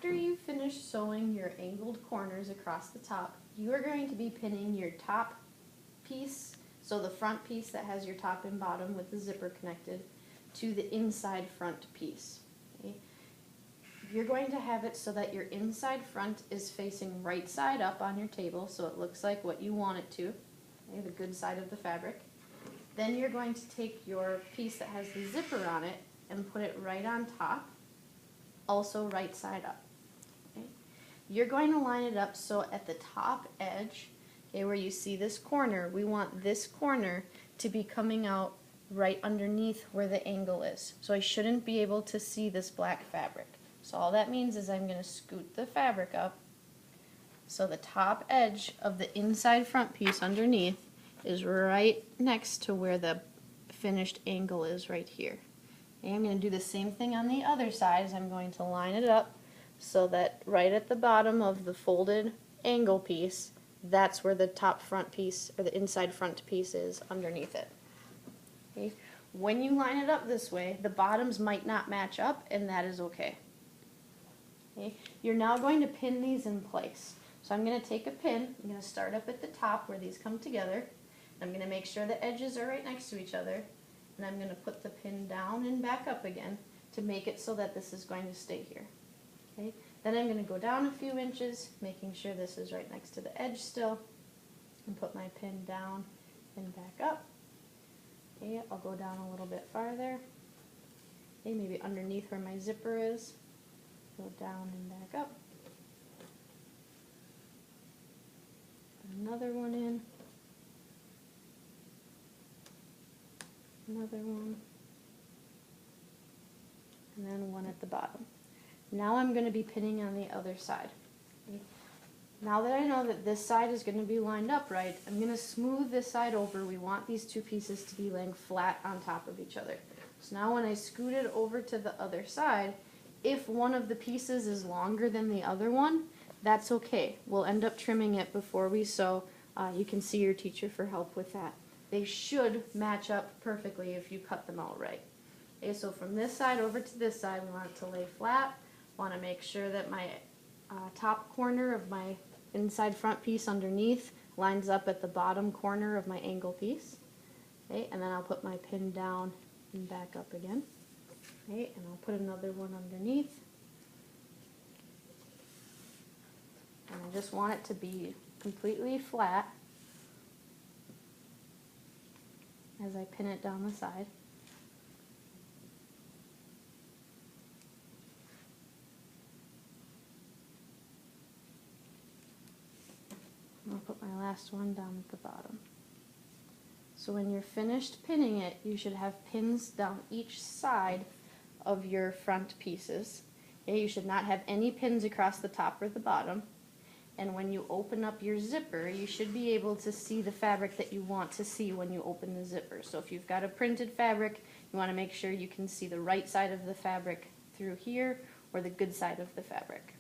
after you finish sewing your angled corners across the top, you are going to be pinning your top piece, so the front piece that has your top and bottom with the zipper connected, to the inside front piece. Okay? You're going to have it so that your inside front is facing right side up on your table, so it looks like what you want it to, okay, the good side of the fabric. Then you're going to take your piece that has the zipper on it and put it right on top, also right side up. Okay? You're going to line it up so at the top edge, okay, where you see this corner, we want this corner to be coming out right underneath where the angle is. So I shouldn't be able to see this black fabric. So all that means is I'm going to scoot the fabric up so the top edge of the inside front piece underneath is right next to where the finished angle is right here. And I'm going to do the same thing on the other side, as I'm going to line it up so that right at the bottom of the folded angle piece, that's where the top front piece, or the inside front piece, is underneath it. Okay? When you line it up this way, the bottoms might not match up, and that is okay. Okay? You're now going to pin these in place. So I'm going to take a pin, I'm going to start up at the top where these come together. I'm going to make sure the edges are right next to each other, and I'm going to put the pin down and back up again to make it so that this is going to stay here. Okay? Then I'm going to go down a few inches, making sure this is right next to the edge still, and put my pin down and back up. Okay, I'll go down a little bit farther. Okay, maybe underneath where my zipper is. Go down and back up. Put another one in. Another one. And then one at the bottom. Now I'm going to be pinning on the other side. Okay. Now that I know that this side is going to be lined up right, I'm going to smooth this side over. We want these two pieces to be laying flat on top of each other. So now when I scoot it over to the other side, if one of the pieces is longer than the other one, that's okay. We'll end up trimming it before we sew. You can see your teacher for help with that. They should match up perfectly if you cut them out right. Okay, so from this side over to this side, we want it to lay flat. Want to make sure that my top corner of my inside front piece underneath lines up at the bottom corner of my angle piece. Okay, and then I'll put my pin down and back up again. Okay, and I'll put another one underneath. And I just want it to be completely flat as I pin it down the side. I'll put my last one down at the bottom. So when you're finished pinning it, you should have pins down each side of your front pieces. Okay, you should not have any pins across the top or the bottom. And when you open up your zipper, you should be able to see the fabric that you want to see when you open the zipper. So if you've got a printed fabric, you want to make sure you can see the right side of the fabric through here, or the good side of the fabric.